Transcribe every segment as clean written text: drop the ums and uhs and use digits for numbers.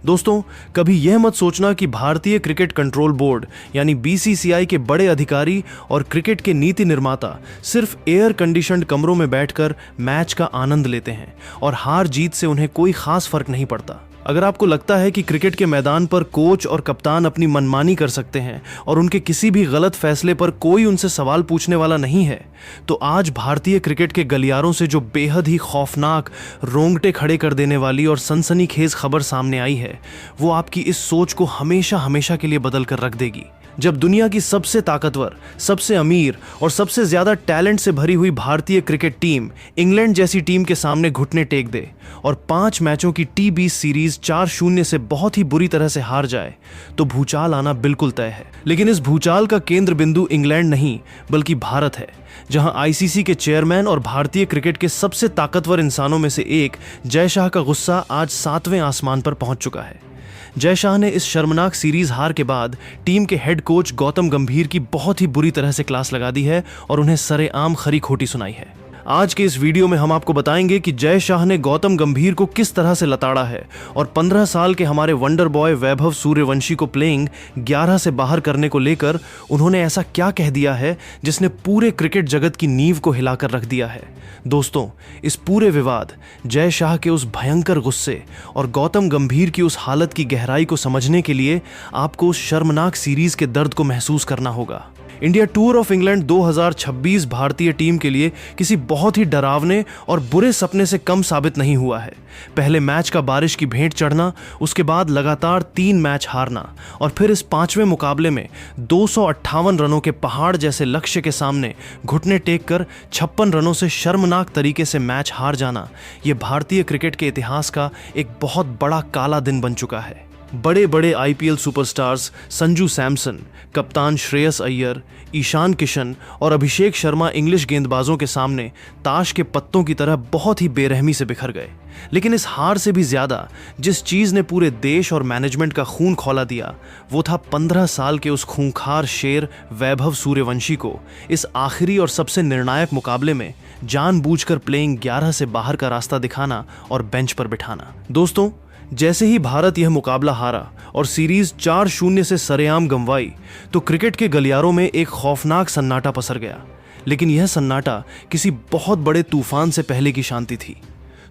दोस्तों, कभी यह मत सोचना कि भारतीय क्रिकेट कंट्रोल बोर्ड यानी बीसीसीआई के बड़े अधिकारी और क्रिकेट के नीति निर्माता सिर्फ एयर कंडीशन्ड कमरों में बैठकर मैच का आनंद लेते हैं और हार जीत से उन्हें कोई खास फर्क नहीं पड़ता। अगर आपको लगता है कि क्रिकेट के मैदान पर कोच और कप्तान अपनी मनमानी कर सकते हैं और उनके किसी भी गलत फैसले पर कोई उनसे सवाल पूछने वाला नहीं है, तो आज भारतीय क्रिकेट के गलियारों से जो बेहद ही खौफनाक, रोंगटे खड़े कर देने वाली और सनसनीखेज खबर सामने आई है, वो आपकी इस सोच को हमेशा हमेशा के लिए बदल कर रख देगी। जब दुनिया की सबसे ताकतवर, सबसे अमीर और सबसे ज्यादा टैलेंट से भरी हुई भारतीय क्रिकेट टीम इंग्लैंड जैसी टीम के सामने घुटने टेक दे और 5 मैचों की टी20 सीरीज 4-0 से बहुत ही बुरी तरह से हार जाए, तो भूचाल आना बिल्कुल तय है। लेकिन इस भूचाल का केंद्र बिंदु इंग्लैंड नहीं बल्कि भारत है, जहां आईसीसी के चेयरमैन और भारतीय क्रिकेट के सबसे ताकतवर इंसानों में से एक जय शाह का गुस्सा आज 7वें आसमान पर पहुंच चुका है। जय शाह ने इस शर्मनाक सीरीज हार के बाद टीम के हेड कोच गौतम गंभीर की बहुत ही बुरी तरह से क्लास लगा दी है और उन्हें सरेआम खरी खोटी सुनाई है। आज के इस वीडियो में हम आपको बताएंगे कि जय शाह ने गौतम गंभीर को किस तरह से लताड़ा है और 15 साल के हमारे वंडर बॉय वैभव सूर्यवंशी को प्लेइंग 11 से बाहर करने को लेकर उन्होंने ऐसा क्या कह दिया है जिसने पूरे क्रिकेट जगत की नींव को हिलाकर रख दिया है। दोस्तों, इस पूरे विवाद, जय शाह के उस भयंकर गुस्से और गौतम गंभीर की उस हालत की गहराई को समझने के लिए आपको उस शर्मनाक सीरीज के दर्द को महसूस करना होगा। इंडिया टूर ऑफ इंग्लैंड 2026 भारतीय टीम के लिए किसी बहुत ही डरावने और बुरे सपने से कम साबित नहीं हुआ है। पहले मैच का बारिश की भेंट चढ़ना, उसके बाद लगातार 3 मैच हारना और फिर इस 5वें मुकाबले में 258 रनों के पहाड़ जैसे लक्ष्य के सामने घुटने टेक कर 56 रनों से शर्मनाक तरीके से मैच हार जाना, ये भारतीय क्रिकेट के इतिहास का एक बहुत बड़ा काला दिन बन चुका है। बड़े बड़े आईपीएल सुपरस्टार्स संजू सैमसन, कप्तान श्रेयस अय्यर, ईशान किशन और अभिषेक शर्मा इंग्लिश गेंदबाजों के सामने ताश के पत्तों की तरह बहुत ही बेरहमी से बिखर गए। लेकिन इस हार से भी ज्यादा जिस चीज ने पूरे देश और मैनेजमेंट का खून खौला दिया, वो था 15 साल के उस खूंखार शेर वैभव सूर्यवंशी को इस आखिरी और सबसे निर्णायक मुकाबले में जानबूझकर प्लेइंग 11 से बाहर का रास्ता दिखाना और बेंच पर बिठाना। दोस्तों, जैसे ही भारत यह मुकाबला हारा और सीरीज 4-0 से सरेआम गंवाई, तो क्रिकेट के गलियारों में एक खौफनाक सन्नाटा पसर गया। लेकिन यह सन्नाटा किसी बहुत बड़े तूफान से पहले की शांति थी।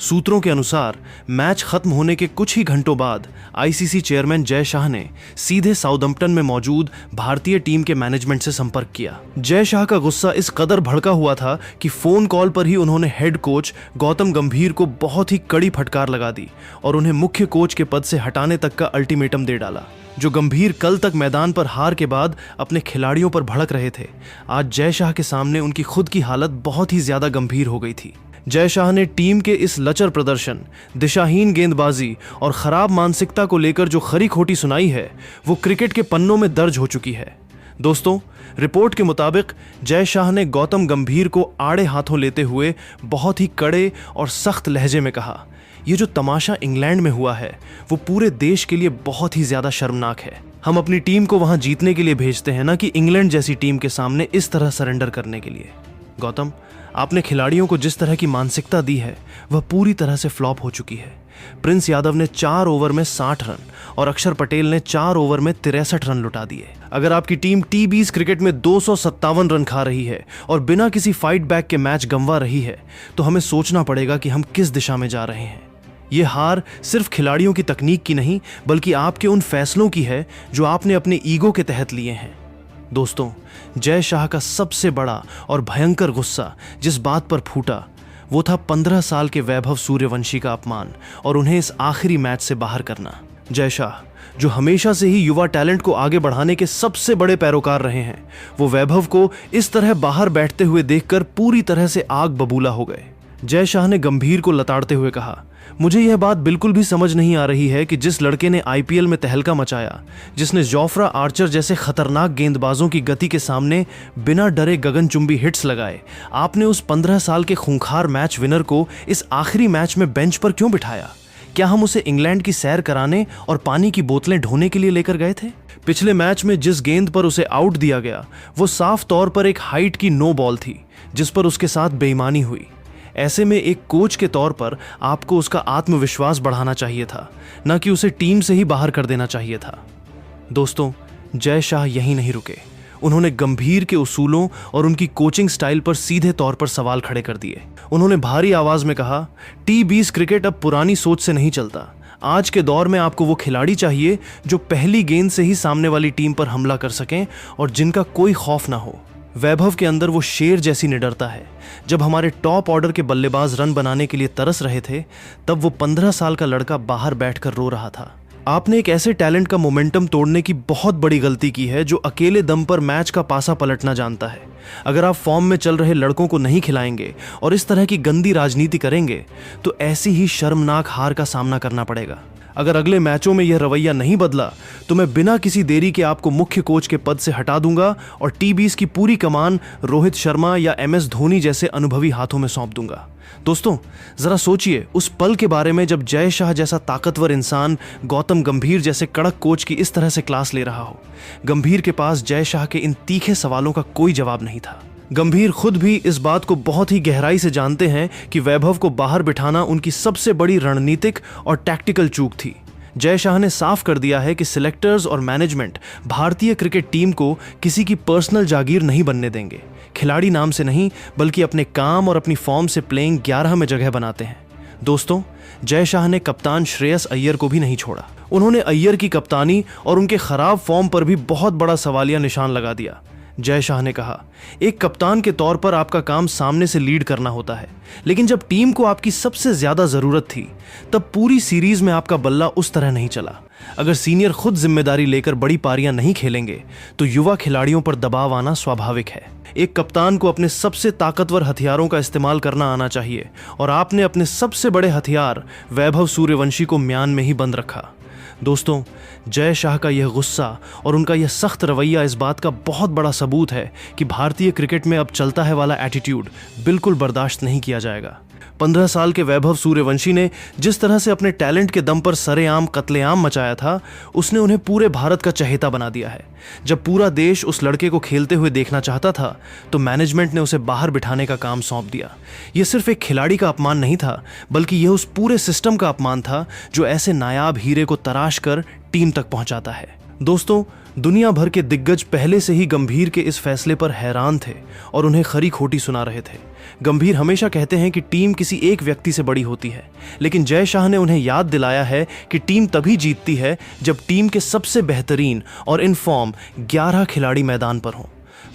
सूत्रों के अनुसार मैच खत्म होने के कुछ ही घंटों बाद आईसीसी चेयरमैन जय शाह ने सीधे साउथम्पटन में मौजूद भारतीय टीम के मैनेजमेंट से संपर्क किया। जय शाह का गुस्सा इस कदर भड़का हुआ था कि फोन कॉल पर ही उन्होंने हेड कोच गौतम गंभीर को बहुत ही कड़ी फटकार लगा दी और उन्हें मुख्य कोच के पद से हटाने तक का अल्टीमेटम दे डाला। जो गंभीर कल तक मैदान पर हार के बाद अपने खिलाड़ियों पर भड़क रहे थे, आज जय शाह के सामने उनकी खुद की हालत बहुत ही ज्यादा गंभीर हो गई थी। जय शाह ने टीम के इस लचर प्रदर्शन, दिशाहीन गेंदबाजी और खराब मानसिकता को लेकर जो खरी खोटी सुनाई है, वो क्रिकेट के पन्नों में दर्ज हो चुकी है। दोस्तों, रिपोर्ट के मुताबिक जय शाह ने गौतम गंभीर को आड़े हाथों लेते हुए बहुत ही कड़े और सख्त लहजे में कहा, ये जो तमाशा इंग्लैंड में हुआ है वो पूरे देश के लिए बहुत ही ज्यादा शर्मनाक है। हम अपनी टीम को वहां जीतने के लिए भेजते हैं, ना कि इंग्लैंड जैसी टीम के सामने इस तरह सरेंडर करने के लिए। गौतम, आपने खिलाड़ियों को जिस तरह की मानसिकता दी है वह पूरी तरह से फ्लॉप हो चुकी है। प्रिंस यादव ने 4 ओवर में 60 रन और अक्षर पटेल ने 4 ओवर में 63 रन लुटा दिए। अगर आपकी टीम टी20 क्रिकेट में 257 रन खा रही है और बिना किसी फाइट बैक के मैच गंवा रही है, तो हमें सोचना पड़ेगा कि हम किस दिशा में जा रहे हैं। ये हार सिर्फ खिलाड़ियों की तकनीक की नहीं बल्कि आपके उन फैसलों की है जो आपने अपने ईगो के तहत लिए हैं। दोस्तों, जय शाह का सबसे बड़ा और भयंकर गुस्सा जिस बात पर फूटा, वो था 15 साल के वैभव सूर्यवंशी का अपमान और उन्हें इस आखिरी मैच से बाहर करना। जय शाह, जो हमेशा से ही युवा टैलेंट को आगे बढ़ाने के सबसे बड़े पैरोकार रहे हैं, वो वैभव को इस तरह बाहर बैठते हुए देखकर पूरी तरह से आग बबूला हो गए। जय शाह ने गंभीर को लताड़ते हुए कहा, मुझे यह बात बिल्कुल भी समझ नहीं आ रही है कि जिस लड़के ने आईपीएल में तहलका मचाया, जिसने जोफ्रा आर्चर जैसे खतरनाक गेंदबाजों की गति के सामने बिना डरे गगनचुंबी हिट्स लगाए, आपने उस 15 साल के खूंखार मैच विनर को इस आखिरी मैच में बेंच पर क्यों बिठाया? क्या हम उसे इंग्लैंड की सैर कराने और पानी की बोतलें ढोने के लिए लेकर गए थे? पिछले मैच में जिस गेंद पर उसे आउट दिया गया वो साफ तौर पर एक हाइट की नो बॉल थी जिस पर उसके साथ बेईमानी हुई। ऐसे में एक कोच के तौर पर आपको उसका आत्मविश्वास बढ़ाना चाहिए था, न कि उसे टीम से ही बाहर कर देना चाहिए था। दोस्तों, जय शाह यहीं नहीं रुके। उन्होंने गंभीर के उसूलों और उनकी कोचिंग स्टाइल पर सीधे तौर पर सवाल खड़े कर दिए। उन्होंने भारी आवाज में कहा, T20 क्रिकेट अब पुरानी सोच से नहीं चलता। आज के दौर में आपको वो खिलाड़ी चाहिए जो पहली गेंद से ही सामने वाली टीम पर हमला कर सकें और जिनका कोई खौफ ना हो। वैभव के अंदर वो शेर जैसी निडरता है। जब हमारे टॉप ऑर्डर के बल्लेबाज रन बनाने के लिए तरस रहे थे, तब वो 15 साल का लड़का बाहर बैठकर रो रहा था। आपने एक ऐसे टैलेंट का मोमेंटम तोड़ने की बहुत बड़ी गलती की है जो अकेले दम पर मैच का पासा पलटना जानता है। अगर आप फॉर्म में चल रहे लड़कों को नहीं खिलाएंगे और इस तरह की गंदी राजनीति करेंगे तो ऐसी ही शर्मनाक हार का सामना करना पड़ेगा। अगर अगले मैचों में यह रवैया नहीं बदला तो मैं बिना किसी देरी के आपको मुख्य कोच के पद से हटा दूंगा और T20 की पूरी कमान रोहित शर्मा या MS धोनी जैसे अनुभवी हाथों में सौंप दूंगा। दोस्तों, जरा सोचिए उस पल के बारे में जब जय शाह जैसा ताकतवर इंसान गौतम गंभीर जैसे कड़क कोच की इस तरह से क्लास ले रहा हो। गंभीर के पास जय शाह के इन तीखे सवालों का कोई जवाब नहीं था। गंभीर खुद भी इस बात को बहुत ही गहराई से जानते हैं कि वैभव को बाहर बिठाना उनकी सबसे बड़ी रणनीतिक और टैक्टिकल चूक थी। जय शाह ने साफ कर दिया है कि सिलेक्टर्स और मैनेजमेंट भारतीय क्रिकेट टीम को किसी की पर्सनल जागीर नहीं बनने देंगे। खिलाड़ी नाम से नहीं बल्कि अपने काम और अपनी फॉर्म से प्लेइंग 11 में जगह बनाते हैं। दोस्तों, जय शाह ने कप्तान श्रेयस अय्यर को भी नहीं छोड़ा। उन्होंने अय्यर की कप्तानी और उनके खराब फॉर्म पर भी बहुत बड़ा सवालिया निशान लगा दिया। जय शाह ने कहा, एक कप्तान के तौर पर आपका काम सामने से लीड करना होता है, लेकिन जब टीम को आपकी सबसे ज्यादा जरूरत थी तब पूरी सीरीज में आपका बल्ला उस तरह नहीं चला। अगर सीनियर खुद जिम्मेदारी लेकर बड़ी पारियां नहीं खेलेंगे तो युवा खिलाड़ियों पर दबाव आना स्वाभाविक है। एक कप्तान को अपने सबसे ताकतवर हथियारों का इस्तेमाल करना आना चाहिए और आपने अपने सबसे बड़े हथियार वैभव सूर्यवंशी को म्यान में ही बंद रखा। दोस्तों, जय शाह का यह गुस्सा और उनका यह सख्त रवैया इस बात का बहुत बड़ा सबूत है कि भारतीय क्रिकेट में अब चलता है वाला एटीट्यूड बिल्कुल बर्दाश्त नहीं किया जाएगा। 15 साल के वैभव सूर्यवंशी ने जिस तरह से अपने टैलेंट के दम पर सरेआम कत्लेआम मचाया था, उसने उन्हें पूरे भारत का चहेता बना दिया है। जब पूरा देश उस लड़के को खेलते हुए देखना चाहता था तो मैनेजमेंट ने उसे बाहर बिठाने का काम सौंप दिया। यह सिर्फ एक खिलाड़ी का अपमान नहीं था, बल्कि यह उस पूरे सिस्टम का अपमान था जो ऐसे नायाब हीरे को तराश कर टीम तक पहुंचाता है। दोस्तों, दुनिया भर के दिग्गज पहले से ही गंभीर के इस फैसले पर हैरान थे और उन्हें खरी खोटी सुना रहे थे। गंभीर हमेशा कहते हैं कि टीम किसी एक व्यक्ति से बड़ी होती है, लेकिन जय शाह ने उन्हें याद दिलाया है कि टीम तभी जीतती है जब टीम के सबसे बेहतरीन और इन फॉर्म 11 खिलाड़ी मैदान पर हों।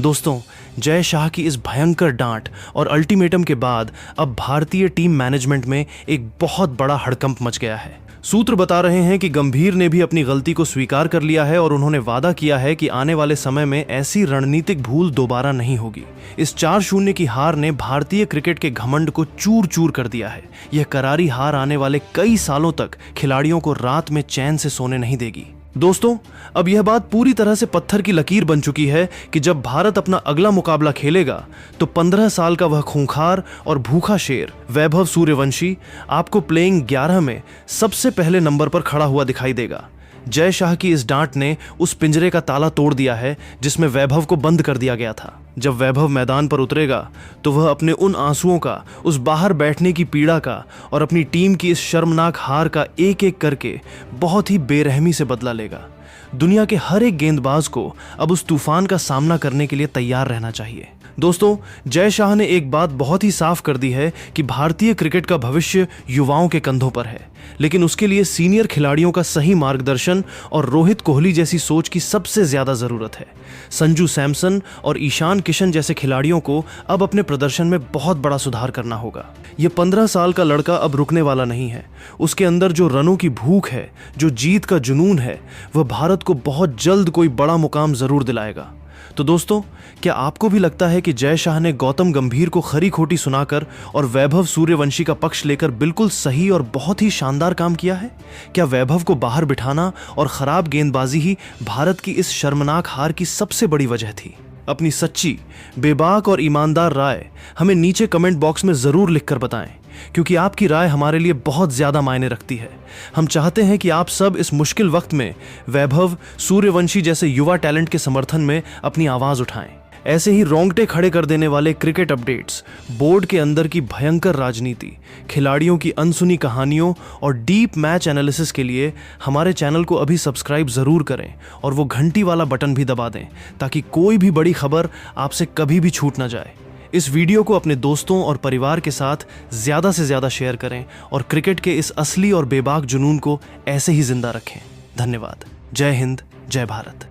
दोस्तों, जय शाह की इस भयंकर डांट और अल्टीमेटम के बाद अब भारतीय टीम मैनेजमेंट में एक बहुत बड़ा हड़कंप मच गया है। सूत्र बता रहे हैं कि गंभीर ने भी अपनी गलती को स्वीकार कर लिया है और उन्होंने वादा किया है कि आने वाले समय में ऐसी रणनीतिक भूल दोबारा नहीं होगी। इस 4-0 की हार ने भारतीय क्रिकेट के घमंड को चूर चूर कर दिया है। यह करारी हार आने वाले कई सालों तक खिलाड़ियों को रात में चैन से सोने नहीं देगी। दोस्तों, अब यह बात पूरी तरह से पत्थर की लकीर बन चुकी है कि जब भारत अपना अगला मुकाबला खेलेगा तो 15 साल का वह खूंखार और भूखा शेर वैभव सूर्यवंशी आपको प्लेइंग 11 में सबसे पहले नंबर पर खड़ा हुआ दिखाई देगा। जय शाह की इस डांट ने उस पिंजरे का ताला तोड़ दिया है जिसमें वैभव को बंद कर दिया गया था। जब वैभव मैदान पर उतरेगा तो वह अपने उन आंसुओं का, उस बाहर बैठने की पीड़ा का और अपनी टीम की इस शर्मनाक हार का एक एक करके बहुत ही बेरहमी से बदला लेगा। दुनिया के हर एक गेंदबाज को अब उस तूफान का सामना करने के लिए तैयार रहना चाहिए। दोस्तों, जय शाह ने एक बात बहुत ही साफ कर दी है कि भारतीय क्रिकेट का भविष्य युवाओं के कंधों पर है, लेकिन उसके लिए सीनियर खिलाड़ियों का सही मार्गदर्शन और रोहित कोहली जैसी सोच की सबसे ज्यादा जरूरत है। संजू सैमसन और ईशान किशन जैसे खिलाड़ियों को अब अपने प्रदर्शन में बहुत बड़ा सुधार करना होगा। यह 15 साल का लड़का अब रुकने वाला नहीं है। उसके अंदर जो रनों की भूख है, जो जीत का जुनून है, वह भारत को बहुत जल्द कोई बड़ा मुकाम जरूर दिलाएगा। तो दोस्तों, क्या आपको भी लगता है कि जय शाह ने गौतम गंभीर को खरी खोटी सुनाकर और वैभव सूर्यवंशी का पक्ष लेकर बिल्कुल सही और बहुत ही शानदार काम किया है? क्या वैभव को बाहर बिठाना और खराब गेंदबाजी ही भारत की इस शर्मनाक हार की सबसे बड़ी वजह थी? अपनी सच्ची, बेबाक और ईमानदार राय हमें नीचे कमेंट बॉक्स में जरूर लिखकर बताएं, क्योंकि आपकी राय हमारे लिए बहुत ज्यादा मायने रखती है। हम चाहते हैं कि आप सब इस मुश्किल वक्त में वैभव सूर्यवंशी जैसे युवा टैलेंट के समर्थन में अपनी आवाज उठाएं। ऐसे ही रोंगटे खड़े कर देने वाले क्रिकेट अपडेट्स, बोर्ड के अंदर की भयंकर राजनीति, खिलाड़ियों की अनसुनी कहानियों और डीप मैच एनालिसिस के लिए हमारे चैनल को अभी सब्सक्राइब जरूर करें और वो घंटी वाला बटन भी दबा दें ताकि कोई भी बड़ी खबर आपसे कभी भी छूट ना जाए। इस वीडियो को अपने दोस्तों और परिवार के साथ ज्यादा से ज्यादा शेयर करें और क्रिकेट के इस असली और बेबाक जुनून को ऐसे ही जिंदा रखें। धन्यवाद। जय हिंद, जय भारत।